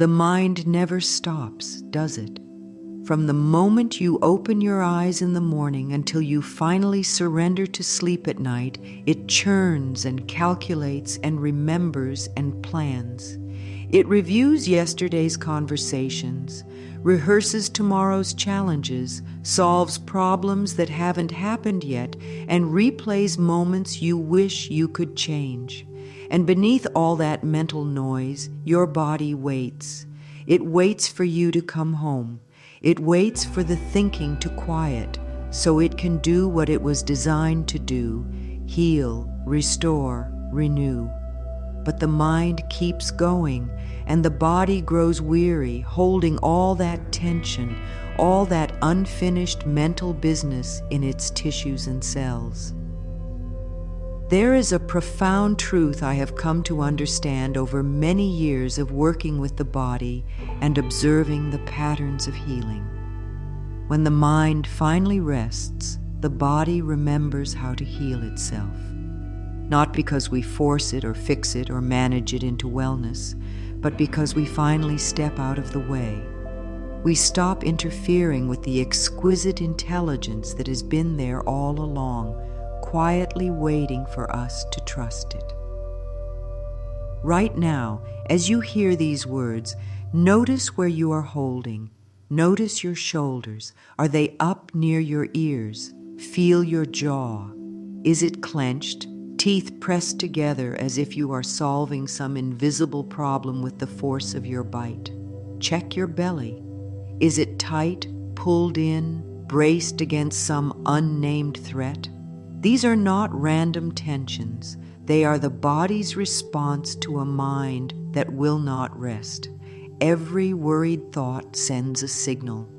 The mind never stops, does it? From the moment you open your eyes in the morning until you finally surrender to sleep at night, it churns and calculates and remembers and plans. It reviews yesterday's conversations, rehearses tomorrow's challenges, solves problems that haven't happened yet, and replays moments you wish you could change. And beneath all that mental noise, your body waits. It waits for you to come home. It waits for the thinking to quiet so it can do what it was designed to do: heal, restore, renew. But the mind keeps going, and the body grows weary, holding all that tension, all that unfinished mental business in its tissues and cells. There is a profound truth I have come to understand over many years of working with the body and observing the patterns of healing. When the mind finally rests, the body remembers how to heal itself. Not because we force it or fix it or manage it into wellness, but because we finally step out of the way. We stop interfering with the exquisite intelligence that has been there all along, quietly waiting for us to trust it. Right now, as you hear these words, notice where you are holding. Notice your shoulders. Are they up near your ears? Feel your jaw. Is it clenched? Teeth pressed together as if you are solving some invisible problem with the force of your bite. Check your belly. Is it tight, pulled in, braced against some unnamed threat? These are not random tensions. They are the body's response to a mind that will not rest. Every worried thought sends a signal.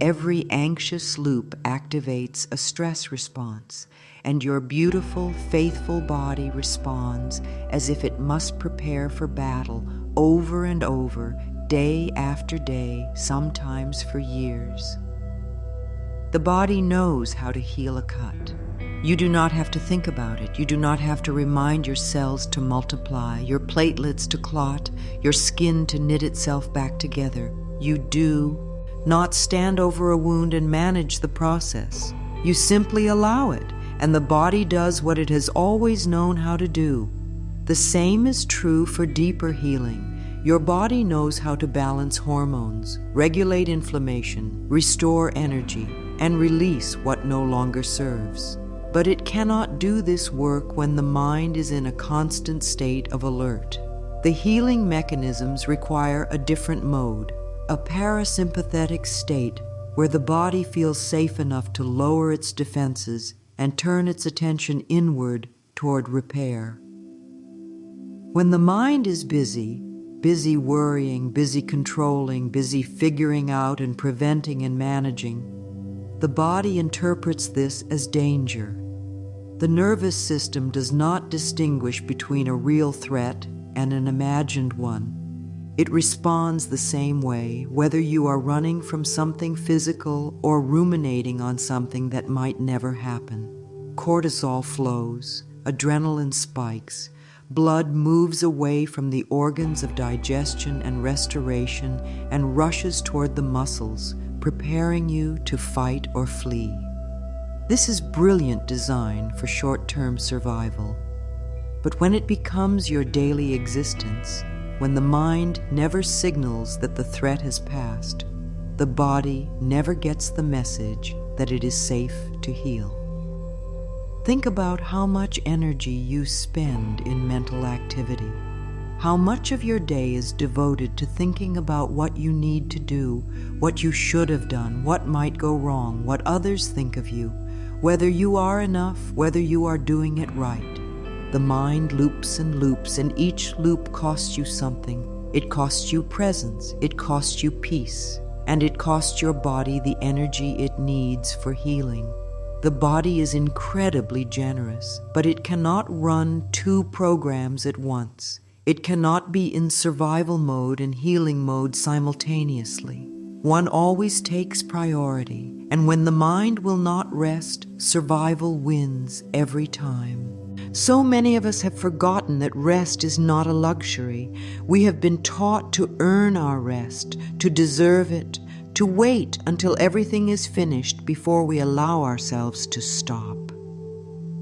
Every anxious loop activates a stress response, and your beautiful, faithful body responds as if it must prepare for battle over and over, day after day, sometimes for years. The body knows how to heal a cut. You do not have to think about it. You do not have to remind your cells to multiply, your platelets to clot, your skin to knit itself back together. You do not stand over a wound and manage the process. You simply allow it, and the body does what it has always known how to do. The same is true for deeper healing. Your body knows how to balance hormones, regulate inflammation, restore energy, and release what no longer serves. But it cannot do this work when the mind is in a constant state of alert. The healing mechanisms require a different mode, a parasympathetic state where the body feels safe enough to lower its defenses and turn its attention inward toward repair. When the mind is busy worrying, busy controlling, busy figuring out and preventing and managing, the body interprets this as danger. The nervous system does not distinguish between a real threat and an imagined one. It responds the same way, whether you are running from something physical or ruminating on something that might never happen. Cortisol flows, adrenaline spikes, blood moves away from the organs of digestion and restoration and rushes toward the muscles, preparing you to fight or flee. This is brilliant design for short-term survival. But when it becomes your daily existence, when the mind never signals that the threat has passed, the body never gets the message that it is safe to heal. Think about how much energy you spend in mental activity. How much of your day is devoted to thinking about what you need to do, what you should have done, what might go wrong, what others think of you, whether you are enough, whether you are doing it right. The mind loops, and each loop costs you something. It costs you presence, it costs you peace, and it costs your body the energy it needs for healing. The body is incredibly generous, but it cannot run two programs at once. It cannot be in survival mode and healing mode simultaneously. One always takes priority, and when the mind will not rest, survival wins every time. So many of us have forgotten that rest is not a luxury. We have been taught to earn our rest, to deserve it, to wait until everything is finished before we allow ourselves to stop.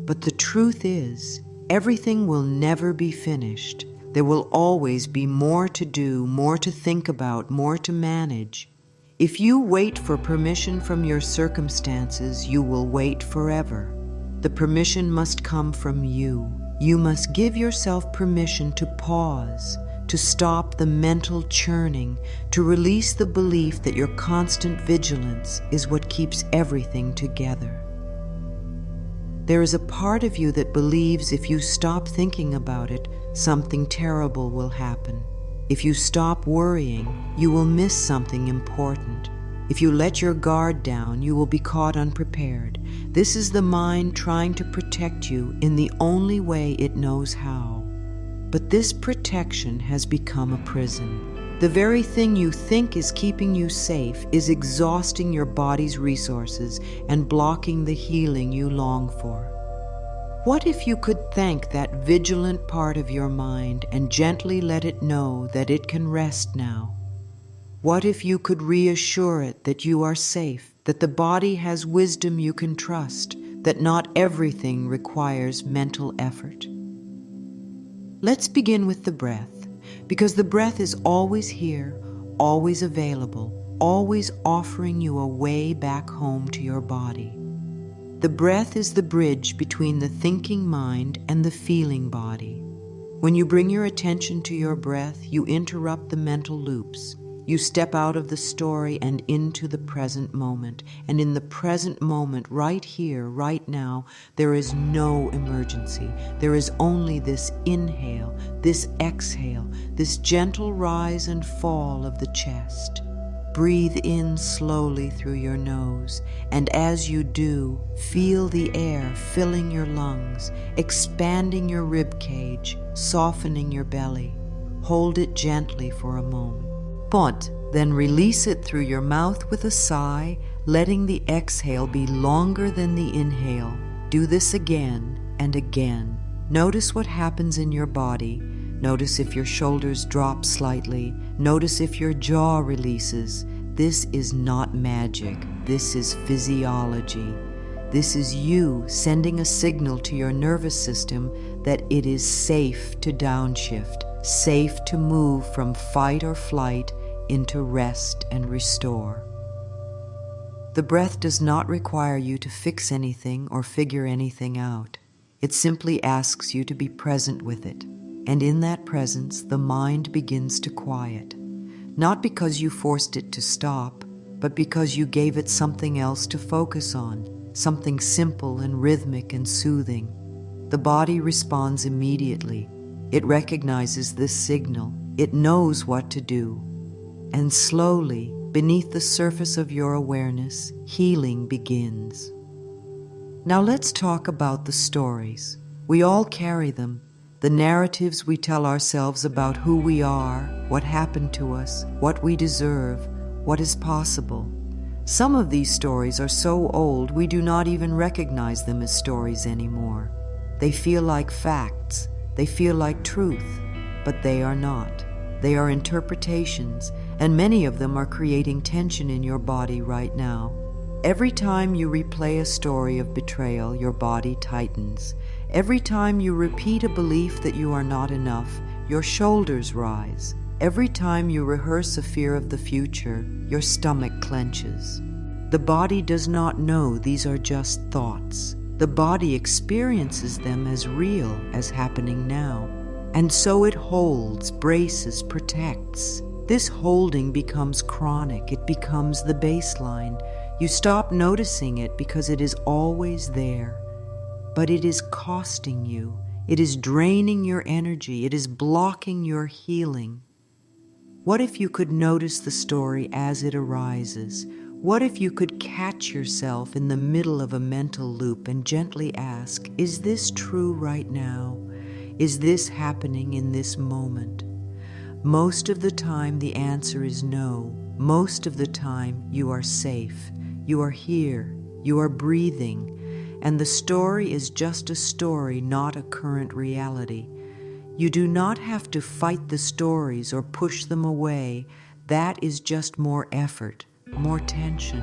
But the truth is, everything will never be finished. There will always be more to do, more to think about, more to manage. If you wait for permission from your circumstances, you will wait forever. The permission must come from you. You must give yourself permission to pause, to stop the mental churning, to release the belief that your constant vigilance is what keeps everything together. There is a part of you that believes if you stop thinking about it, something terrible will happen. If you stop worrying, you will miss something important. If you let your guard down, you will be caught unprepared. This is the mind trying to protect you in the only way it knows how. But this protection has become a prison. The very thing you think is keeping you safe is exhausting your body's resources and blocking the healing you long for. What if you could thank that vigilant part of your mind and gently let it know that it can rest now? What if you could reassure it that you are safe, that the body has wisdom you can trust, that not everything requires mental effort? Let's begin with the breath, because the breath is always here, always available, always offering you a way back home to your body. The breath is the bridge between the thinking mind and the feeling body. When you bring your attention to your breath, you interrupt the mental loops. You step out of the story and into the present moment. And in the present moment, right here, right now, there is no emergency. There is only this inhale, this exhale, this gentle rise and fall of the chest. Breathe in slowly through your nose, and as you do, feel the air filling your lungs, expanding your rib cage, softening your belly. Hold it gently for a moment. Then release it through your mouth with a sigh, letting the exhale be longer than the inhale. Do this again and again. Notice what happens in your body. Notice if your shoulders drop slightly. Notice if your jaw releases. This is not magic. This is physiology. This is you sending a signal to your nervous system that it is safe to downshift, safe to move from fight or flight into rest and restore. The breath does not require you to fix anything or figure anything out. It simply asks you to be present with it. And in that presence, the mind begins to quiet, not because you forced it to stop, but because you gave it something else to focus on, something simple and rhythmic and soothing. The body responds immediately. It recognizes this signal. It knows what to do. And slowly, beneath the surface of your awareness, healing begins. Now let's talk about the stories. We all carry them. The narratives we tell ourselves about who we are, what happened to us, what we deserve, what is possible. Some of these stories are so old we do not even recognize them as stories anymore. They feel like facts, they feel like truth, but they are not. They are interpretations, and many of them are creating tension in your body right now. Every time you replay a story of betrayal, your body tightens. Every time you repeat a belief that you are not enough, your shoulders rise. Every time you rehearse a fear of the future, your stomach clenches. The body does not know these are just thoughts. The body experiences them as real, as happening now. And so it holds, braces, protects. This holding becomes chronic. It becomes the baseline. You stop noticing it because it is always there. But it is costing you. It is draining your energy. It is blocking your healing. What if you could notice the story as it arises? What if you could catch yourself in the middle of a mental loop and gently ask, is this true right now? Is this happening in this moment? Most of the time the answer is no. Most of the time you are safe. You are here. You are breathing. and the story is just a story, not a current reality. You do not have to fight the stories or push them away. That is just more effort, more tension.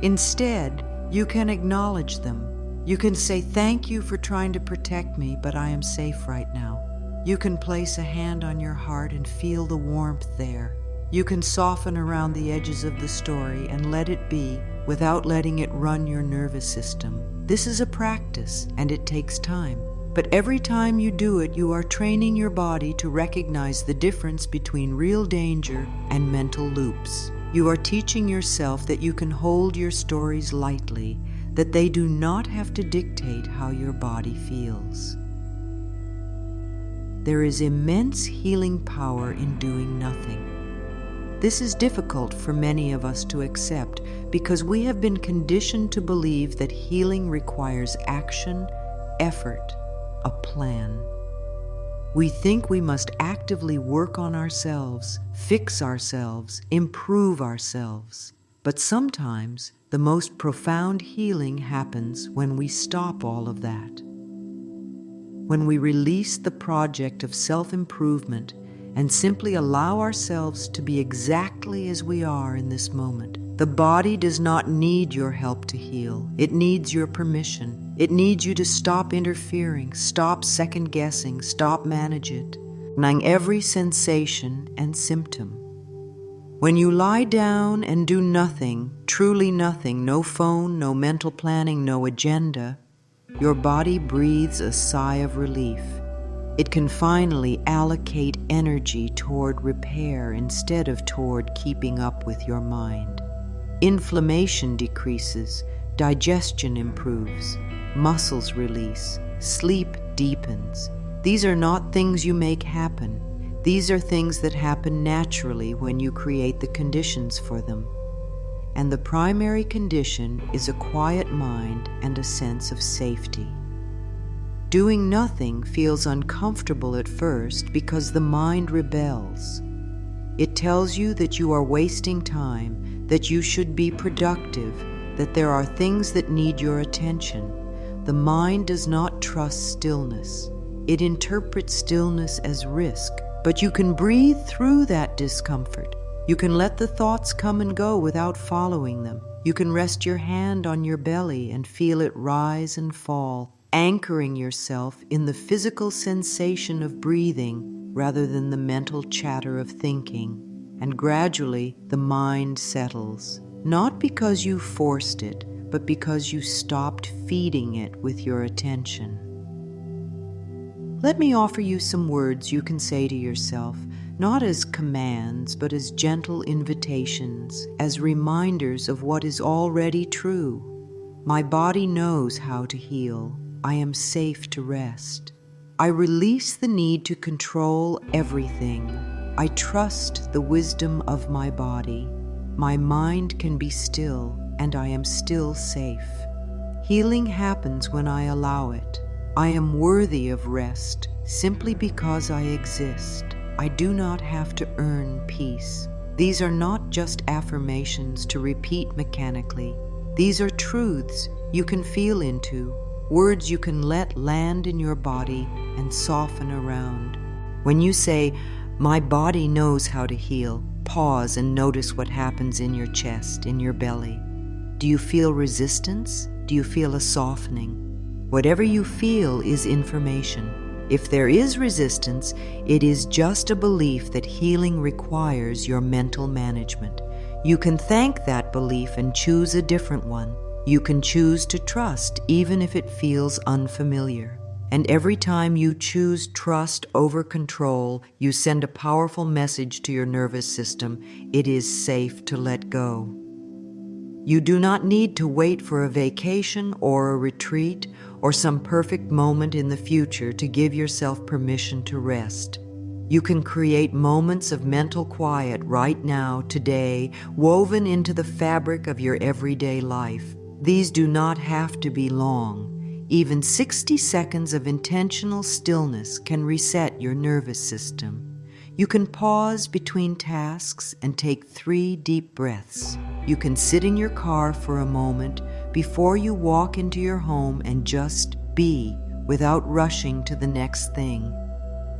Instead, you can acknowledge them. You can say, "Thank you for trying to protect me, but I am safe right now." You can place a hand on your heart and feel the warmth there. You can soften around the edges of the story and let it be without letting it run your nervous system. This is a practice, and it takes time. But every time you do it, you are training your body to recognize the difference between real danger and mental loops. You are teaching yourself that you can hold your stories lightly, that they do not have to dictate how your body feels. There is immense healing power in doing nothing. This is difficult for many of us to accept because we have been conditioned to believe that healing requires action, effort, a plan. We think we must actively work on ourselves, fix ourselves, improve ourselves. But sometimes the most profound healing happens when we stop all of that. When we release the project of self-improvement and simply allow ourselves to be exactly as we are in this moment. The body does not need your help to heal. It needs your permission. It needs you to stop interfering, stop second-guessing, stop managing every sensation and symptom. When you lie down and do nothing, truly nothing, no phone, no mental planning, no agenda, your body breathes a sigh of relief. It can finally allocate energy toward repair instead of toward keeping up with your mind. Inflammation decreases, digestion improves, muscles release, sleep deepens. These are not things you make happen. These are things that happen naturally when you create the conditions for them. And the primary condition is a quiet mind and a sense of safety. Doing nothing feels uncomfortable at first because the mind rebels. It tells you that you are wasting time, that you should be productive, that there are things that need your attention. The mind does not trust stillness. It interprets stillness as risk, but you can breathe through that discomfort. You can let the thoughts come and go without following them. You can rest your hand on your belly and feel it rise and fall, anchoring yourself in the physical sensation of breathing rather than the mental chatter of thinking. And gradually, the mind settles, not because you forced it, but because you stopped feeding it with your attention. Let me offer you some words you can say to yourself, not as commands, but as gentle invitations, as reminders of what is already true. My body knows how to heal. I am safe to rest. I release the need to control everything. I trust the wisdom of my body. My mind can be still, and I am still safe. Healing happens when I allow it. I am worthy of rest simply because I exist. I do not have to earn peace. These are not just affirmations to repeat mechanically. These are truths you can feel into, words you can let land in your body and soften around. When you say, "My body knows how to heal," pause and notice what happens in your chest, in your belly. Do you feel resistance? Do you feel a softening? Whatever you feel is information. If there is resistance, it is just a belief that healing requires your mental management. You can thank that belief and choose a different one. You can choose to trust even if it feels unfamiliar. And every time you choose trust over control, you send a powerful message to your nervous system. It is safe to let go. You do not need to wait for a vacation or a retreat or some perfect moment in the future to give yourself permission to rest. You can create moments of mental quiet right now, today, woven into the fabric of your everyday life. These do not have to be long. Even 60 seconds of intentional stillness can reset your nervous system. You can pause between tasks and take 3 deep breaths. You can sit in your car for a moment, before you walk into your home and just be without rushing to the next thing.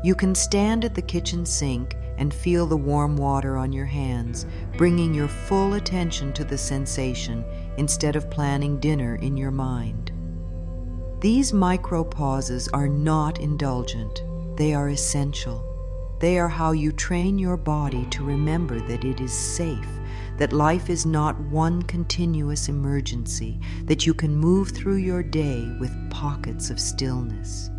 You can stand at the kitchen sink and feel the warm water on your hands, bringing your full attention to the sensation instead of planning dinner in your mind. These micro pauses are not indulgent. They are essential. They are how you train your body to remember that it is safe, that life is not one continuous emergency, that you can move through your day with pockets of stillness.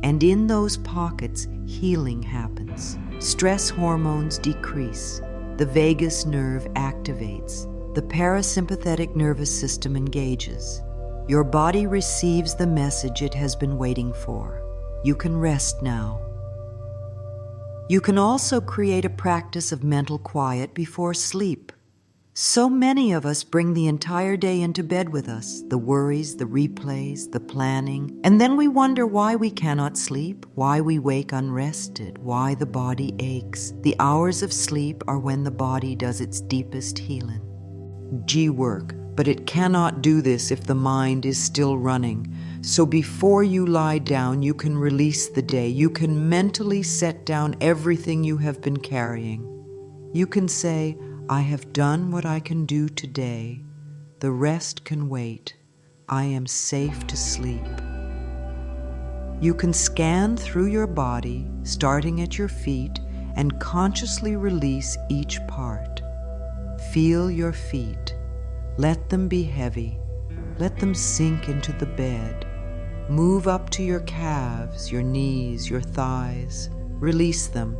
And in those pockets, healing happens. Stress hormones decrease. The vagus nerve activates. The parasympathetic nervous system engages. Your body receives the message it has been waiting for. You can rest now. You can also create a practice of mental quiet before sleep. So many of us bring the entire day into bed with us, the worries, the replays, the planning, and then we wonder why we cannot sleep, why we wake unrested, why the body aches. The hours of sleep are when the body does its deepest healing. G-work, but it cannot do this if the mind is still running. So before you lie down, you can release the day. You can mentally set down everything you have been carrying. You can say, I have done what I can do today. The rest can wait. I am safe to sleep. You can scan through your body, starting at your feet, and consciously release each part. Feel your feet. Let them be heavy. Let them sink into the bed. Move up to your calves, your knees, your thighs. Release them.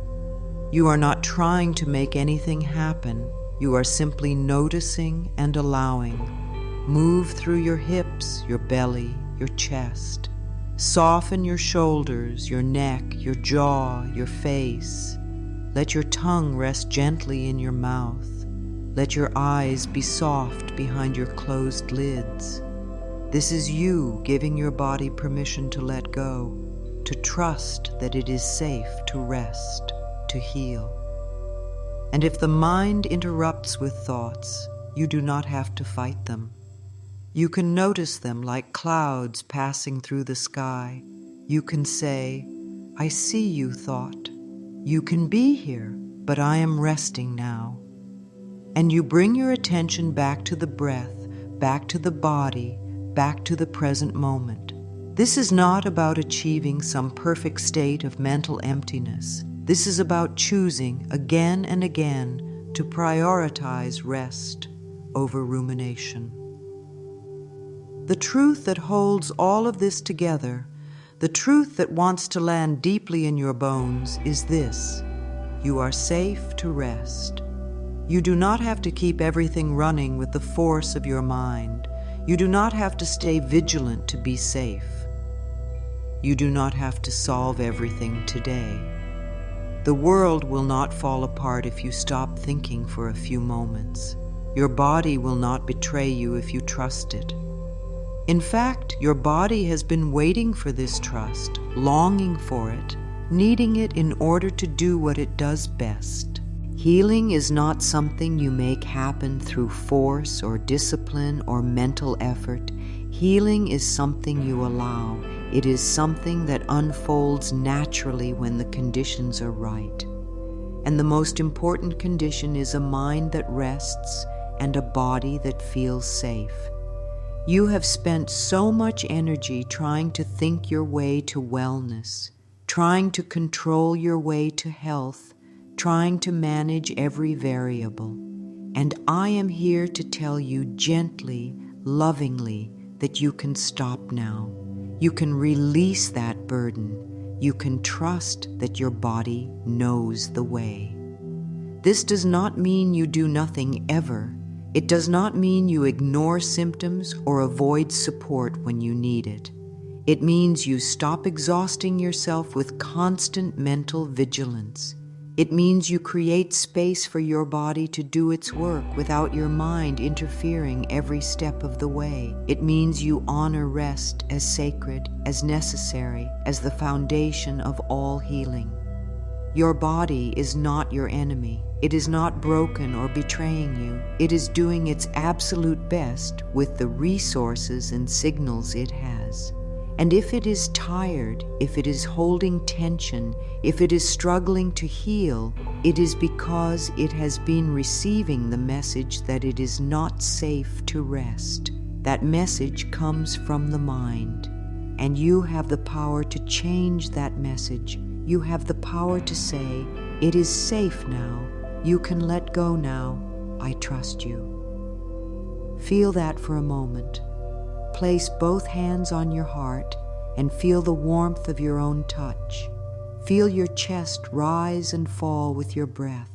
You are not trying to make anything happen. You are simply noticing and allowing. Move through your hips, your belly, your chest. Soften your shoulders, your neck, your jaw, your face. Let your tongue rest gently in your mouth. Let your eyes be soft behind your closed lids. This is you giving your body permission to let go, to trust that it is safe to rest, to heal. And if the mind interrupts with thoughts, you do not have to fight them. You can notice them like clouds passing through the sky. You can say, I see you, thought. You can be here, but I am resting now. And you bring your attention back to the breath, back to the body, back to the present moment. This is not about achieving some perfect state of mental emptiness. This is about choosing again and again to prioritize rest over rumination. The truth that holds all of this together, the truth that wants to land deeply in your bones, is this: you are safe to rest. You do not have to keep everything running with the force of your mind. You do not have to stay vigilant to be safe. You do not have to solve everything today. The world will not fall apart if you stop thinking for a few moments. Your body will not betray you if you trust it. In fact, your body has been waiting for this trust, longing for it, needing it in order to do what it does best. Healing is not something you make happen through force or discipline or mental effort. Healing is something you allow. It is something that unfolds naturally when the conditions are right. And the most important condition is a mind that rests and a body that feels safe. You have spent so much energy trying to think your way to wellness, trying to control your way to health, trying to manage every variable. And I am here to tell you gently, lovingly, that you can stop now. You can release that burden. You can trust that your body knows the way. This does not mean you do nothing ever. It does not mean you ignore symptoms or avoid support when you need it. It means you stop exhausting yourself with constant mental vigilance. It means you create space for your body to do its work without your mind interfering every step of the way. It means you honor rest as sacred, as necessary, as the foundation of all healing. Your body is not your enemy. It is not broken or betraying you. It is doing its absolute best with the resources and signals it has. And if it is tired, if it is holding tension, if it is struggling to heal, it is because it has been receiving the message that it is not safe to rest. That message comes from the mind, and you have the power to change that message. You have the power to say, "It is safe now. You can let go now. I trust you." Feel that for a moment. Place both hands on your heart and feel the warmth of your own touch. Feel your chest rise and fall with your breath.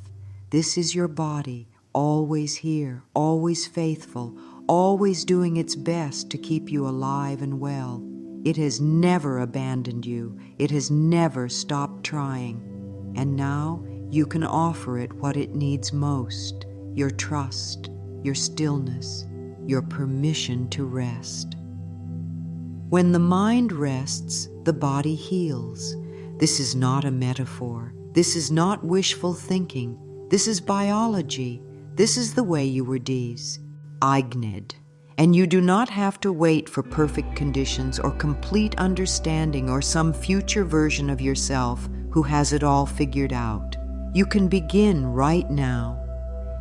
This is your body, always here, always faithful, always doing its best to keep you alive and well. It has never abandoned you. It has never stopped trying. And now you can offer it what it needs most: your trust, your stillness, your permission to rest. When the mind rests, the body heals. This is not a metaphor. This is not wishful thinking. This is biology. This is the way you were designed. And you do not have to wait for perfect conditions or complete understanding or some future version of yourself who has it all figured out. You can begin right now.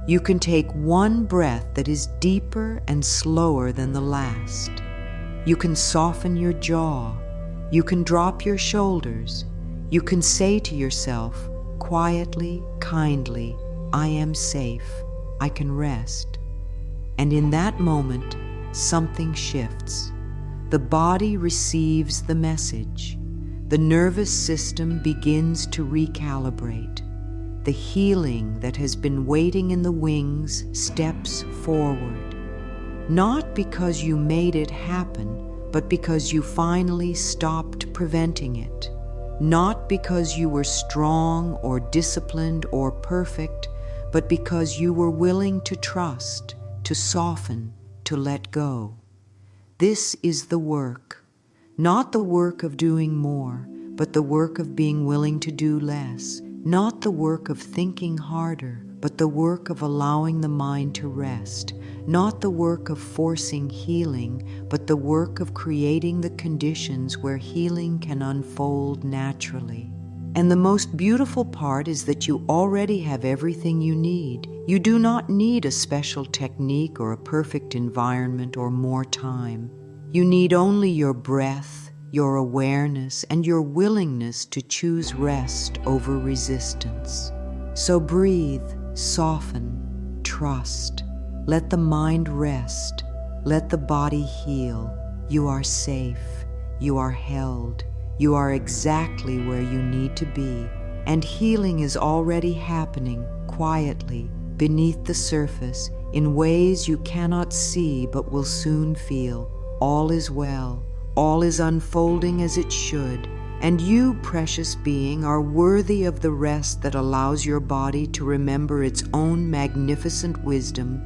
You can take one breath that is deeper and slower than the last. You can soften your jaw. You can drop your shoulders. You can say to yourself, quietly, kindly, "I am safe. I can rest." And in that moment, something shifts. The body receives the message. The nervous system begins to recalibrate. The healing that has been waiting in the wings steps forward. Not because you made it happen, but because you finally stopped preventing it. Not because you were strong or disciplined or perfect, but because you were willing to trust, to soften, to let go. This is the work, not the work of doing more, but the work of being willing to do less, not the work of thinking harder, but the work of allowing the mind to rest, not the work of forcing healing, but the work of creating the conditions where healing can unfold naturally. And the most beautiful part is that you already have everything you need. You do not need a special technique or a perfect environment or more time. You need only your breath, your awareness, and your willingness to choose rest over resistance. So breathe, soften, trust. Let the mind rest. Let the body heal. You are safe. You are held. You are exactly where you need to be. And healing is already happening quietly beneath the surface in ways you cannot see but will soon feel. All is well. All is unfolding as it should. And you, precious being, are worthy of the rest that allows your body to remember its own magnificent wisdom